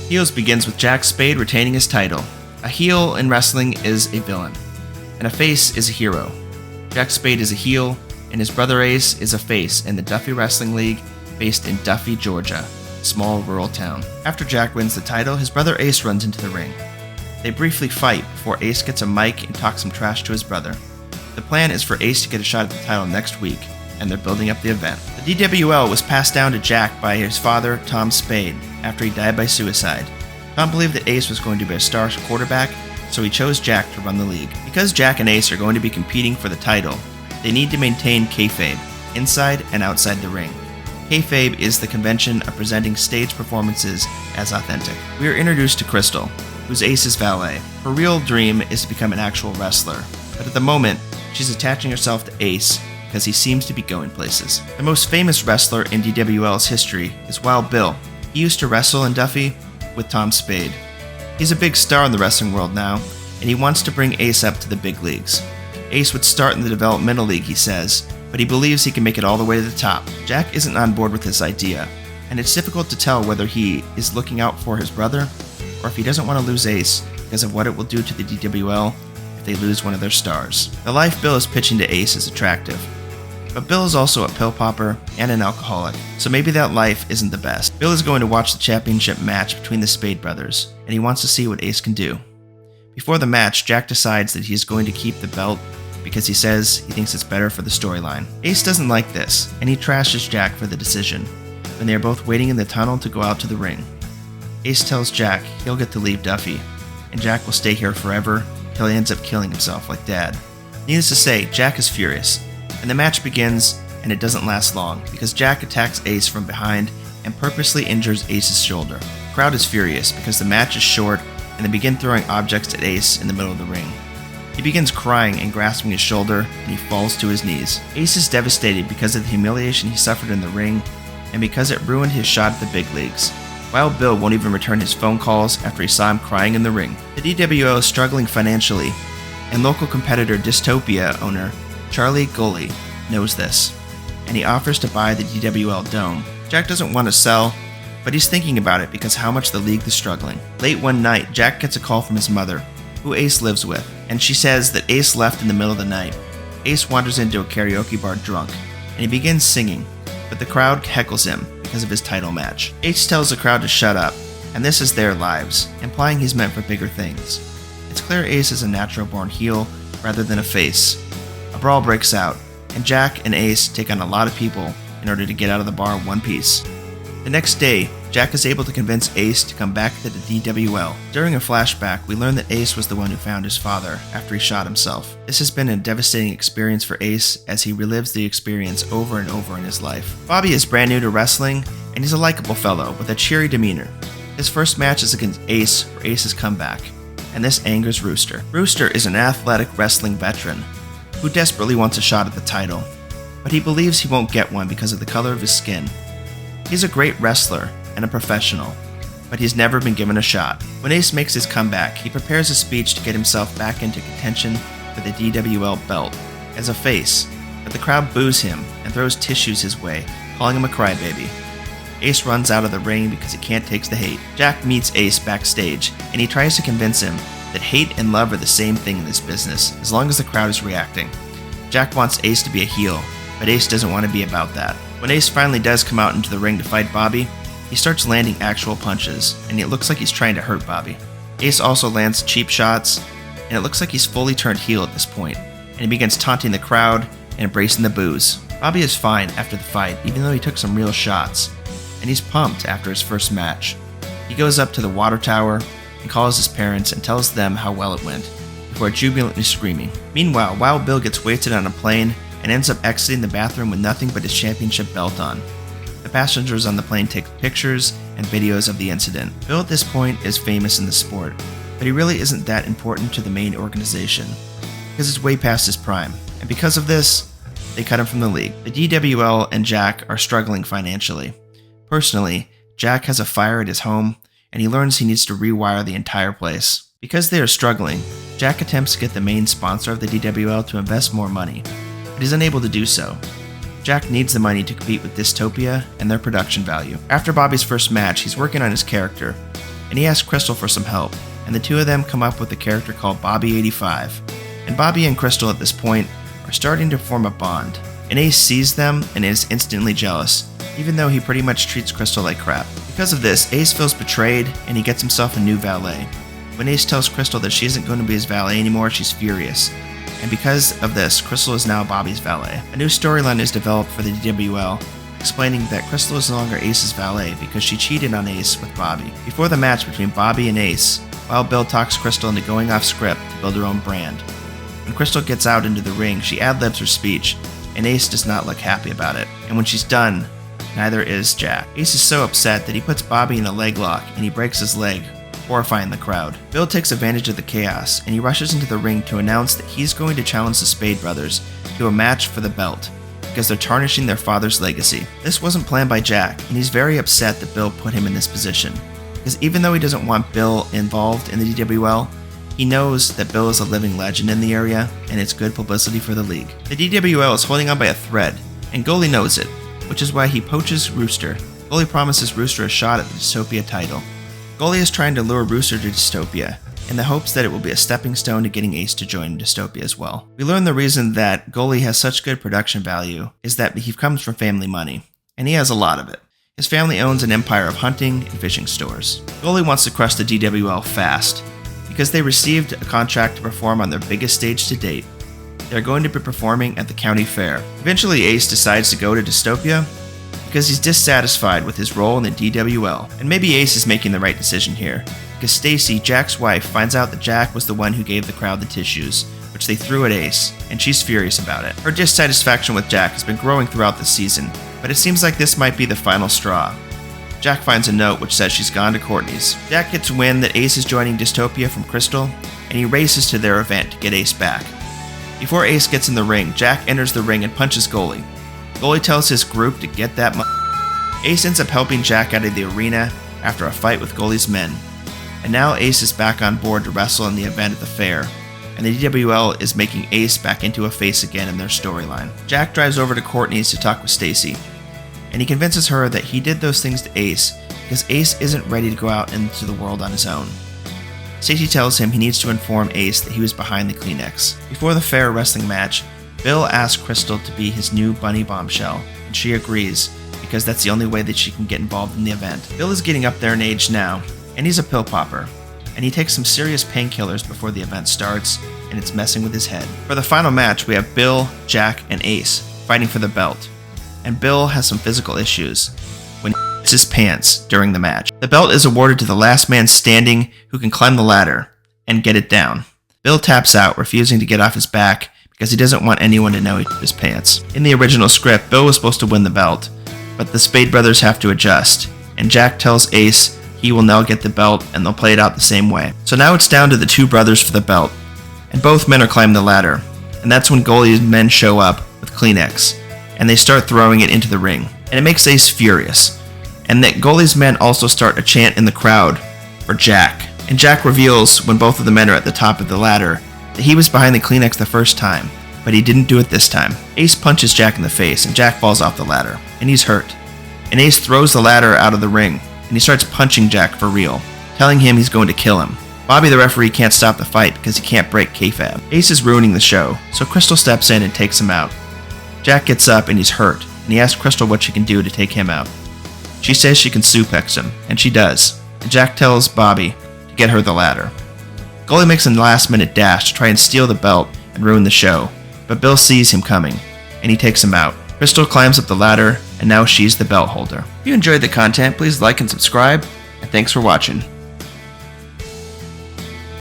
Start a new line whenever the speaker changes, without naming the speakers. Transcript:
Heels begins with Jack Spade retaining his title. A heel in wrestling is a villain, and a face is a hero. Jack Spade is a heel, and his brother Ace is a face in the Duffy Wrestling League based in Duffy, Georgia, a small rural town. After Jack wins the title, his brother Ace runs into the ring. They briefly fight before Ace gets a mic and talks some trash to his brother. The plan is for Ace to get a shot at the title next week, and they're building up the event. The DWL was passed down to Jack by his father, Tom Spade, after he died by suicide. Tom believed that Ace was going to be a star quarterback, so he chose Jack to run the league. Because Jack and Ace are going to be competing for the title, they need to maintain kayfabe, inside and outside the ring. Kayfabe is the convention of presenting stage performances as authentic. We are introduced to Crystal, who's Ace's valet. Her real dream is to become an actual wrestler, but at the moment, she's attaching herself to Ace because he seems to be going places. The most famous wrestler in DWL's history is Wild Bill. He used to wrestle in Duffy with Tom Spade. He's a big star in the wrestling world now, and he wants to bring Ace up to the big leagues. Ace would start in the developmental league, he says, but he believes he can make it all the way to the top. Jack isn't on board with this idea, and it's difficult to tell whether he is looking out for his brother or if he doesn't want to lose Ace because of what it will do to the DWL if they lose one of their stars. The life Bill is pitching to Ace is attractive, but Bill is also a pill popper and an alcoholic, so maybe that life isn't the best. Bill is going to watch the championship match between the Spade brothers, and he wants to see what Ace can do. Before the match, Jack decides that he's going to keep the belt because he says he thinks it's better for the storyline. Ace doesn't like this, and he trashes Jack for the decision, when they are both waiting in the tunnel to go out to the ring. Ace tells Jack he'll get to leave Duffy, and Jack will stay here forever till he ends up killing himself like Dad. Needless to say, Jack is furious, and the match begins, and it doesn't last long, because Jack attacks Ace from behind and purposely injures Ace's shoulder. The crowd is furious because the match is short, and they begin throwing objects at Ace in the middle of the ring. He begins crying and grasping his shoulder, and he falls to his knees. Ace is devastated because of the humiliation he suffered in the ring, and because it ruined his shot at the big leagues. Wild Bill won't even return his phone calls after he saw him crying in the ring. The DWO is struggling financially, and local competitor Dystopia owner Charlie Gully knows this, and he offers to buy the DWL Dome. Jack doesn't want to sell, but he's thinking about it because how much the league is struggling. Late one night, Jack gets a call from his mother, who Ace lives with, and she says that Ace left in the middle of the night. Ace wanders into a karaoke bar drunk, and he begins singing, but the crowd heckles him because of his title match. Ace tells the crowd to shut up, and this is their lives, implying he's meant for bigger things. It's clear Ace is a natural-born heel rather than a face. A brawl breaks out, and Jack and Ace take on a lot of people in order to get out of the bar in one piece. The next day, Jack is able to convince Ace to come back to the DWL. During a flashback, we learn that Ace was the one who found his father after he shot himself. This has been a devastating experience for Ace as he relives the experience over and over in his life. Bobby is brand new to wrestling, and he's a likable fellow with a cheery demeanor. His first match is against Ace for Ace's comeback, and this angers Rooster. Rooster is an athletic wrestling veteran who desperately wants a shot at the title, but he believes he won't get one because of the color of his skin. He's a great wrestler and a professional, but he's never been given a shot. When Ace makes his comeback, he prepares a speech to get himself back into contention for the DWL belt as a face, but the crowd boos him and throws tissues his way, calling him a crybaby. Ace runs out of the ring because he can't take the hate. Jack meets Ace backstage, and he tries to convince him that hate and love are the same thing in this business, as long as the crowd is reacting. Jack wants Ace to be a heel, but Ace doesn't want to be about that. When Ace finally does come out into the ring to fight Bobby, he starts landing actual punches, and it looks like he's trying to hurt Bobby. Ace also lands cheap shots, and it looks like he's fully turned heel at this point, and he begins taunting the crowd and embracing the boos. Bobby is fine after the fight, even though he took some real shots, and he's pumped after his first match. He goes up to the water tower and calls his parents and tells them how well it went, before jubilantly screaming. Meanwhile, Wild Bill gets wasted on a plane and ends up exiting the bathroom with nothing but his championship belt on. The passengers on the plane take pictures and videos of the incident. Bill at this point is famous in the sport, but he really isn't that important to the main organization, because it's way past his prime, and because of this, they cut him from the league. The DWL and Jack are struggling financially. Personally, Jack has a fire at his home, and he learns he needs to rewire the entire place. Because they are struggling, Jack attempts to get the main sponsor of the DWL to invest more money, but he's unable to do so. Jack needs the money to compete with Dystopia and their production value. After Bobby's first match, he's working on his character, and he asks Crystal for some help, and the two of them come up with a character called Bobby85. And Bobby and Crystal at this point are starting to form a bond, and Ace sees them and is instantly jealous, even though he pretty much treats Crystal like crap. Because of this, Ace feels betrayed, and he gets himself a new valet. When Ace tells Crystal that she isn't going to be his valet anymore, she's furious. And because of this, Crystal is now Bobby's valet. A new storyline is developed for the DWL, explaining that Crystal is no longer Ace's valet because she cheated on Ace with Bobby. Before the match between Bobby and Ace, Wild Bill talks Crystal into going off script to build her own brand. When Crystal gets out into the ring, she ad-libs her speech, and Ace does not look happy about it. And when she's done, neither is Jack. Ace is so upset that he puts Bobby in a leg lock and he breaks his leg, horrifying the crowd. Bill takes advantage of the chaos, and he rushes into the ring to announce that he's going to challenge the Spade brothers to a match for the belt, because they're tarnishing their father's legacy. This wasn't planned by Jack, and he's very upset that Bill put him in this position, because even though he doesn't want Bill involved in the DWL, he knows that Bill is a living legend in the area, and it's good publicity for the league. The DWL is holding on by a thread, and Gully knows it, which is why he poaches Rooster. Gully promises Rooster a shot at the Dystopia title. Gully is trying to lure Rooster to Dystopia, in the hopes that it will be a stepping stone to getting Ace to join Dystopia as well. We learn the reason that Gully has such good production value is that he comes from family money, and he has a lot of it. His family owns an empire of hunting and fishing stores. Gully wants to crush the DWL fast, because they received a contract to perform on their biggest stage to date. They're going to be performing at the county fair. Eventually Ace decides to go to Dystopia, because he's dissatisfied with his role in the DWL. And maybe Ace is making the right decision here, because Staci, Jack's wife, finds out that Jack was the one who gave the crowd the tissues, which they threw at Ace, and she's furious about it. Her dissatisfaction with Jack has been growing throughout the season, but it seems like this might be the final straw. Jack finds a note which says she's gone to Courtney's. Jack gets wind that Ace is joining Dystopia from Crystal, and he races to their event to get Ace back. Before Ace gets in the ring, Jack enters the ring and punches Gully. Gully tells his group to get that Ace ends up helping Jack out of the arena after a fight with Gully's men. And now Ace is back on board to wrestle in the event at the fair, and the DWL is making Ace back into a face again in their storyline. Jack drives over to Courtney's to talk with Staci, and he convinces her that he did those things to Ace because Ace isn't ready to go out into the world on his own. Staci tells him he needs to inform Ace that he was behind the Kleenex. Before the fair wrestling match, Bill asks Crystal to be his new bunny bombshell, and she agrees, because that's the only way that she can get involved in the event. Bill is getting up there in age now, and he's a pill popper, and he takes some serious painkillers before the event starts, and it's messing with his head. For the final match, we have Bill, Jack, and Ace fighting for the belt, and Bill has some physical issues when he gets his pants during the match. The belt is awarded to the last man standing who can climb the ladder and get it down. Bill taps out, refusing to get off his back because he doesn't want anyone to know he his pants. In the original script, Bill was supposed to win the belt, but the Spade brothers have to adjust, and Jack tells Ace he will now get the belt and they'll play it out the same way. So now it's down to the two brothers for the belt, and both men are climbing the ladder, and that's when Gully's men show up with Kleenex, and they start throwing it into the ring, and it makes Ace furious, and that Gully's men also start a chant in the crowd for Jack, and Jack reveals when both of the men are at the top of the ladder that he was behind the Kleenex the first time, but he didn't do it this time. Ace punches Jack in the face, and Jack falls off the ladder, and he's hurt. And Ace throws the ladder out of the ring, and he starts punching Jack for real, telling him he's going to kill him. Bobby the referee can't stop the fight because he can't break kayfabe. Ace is ruining the show, so Crystal steps in and takes him out. Jack gets up and he's hurt, and he asks Crystal what she can do to take him out. She says she can suplex him, and she does, and Jack tells Bobby to get her the ladder. Gully makes a last-minute dash to try and steal the belt and ruin the show, but Bill sees him coming, and he takes him out. Crystal climbs up the ladder, and now she's the belt holder. If you enjoyed the content, please like and subscribe, and thanks for watching.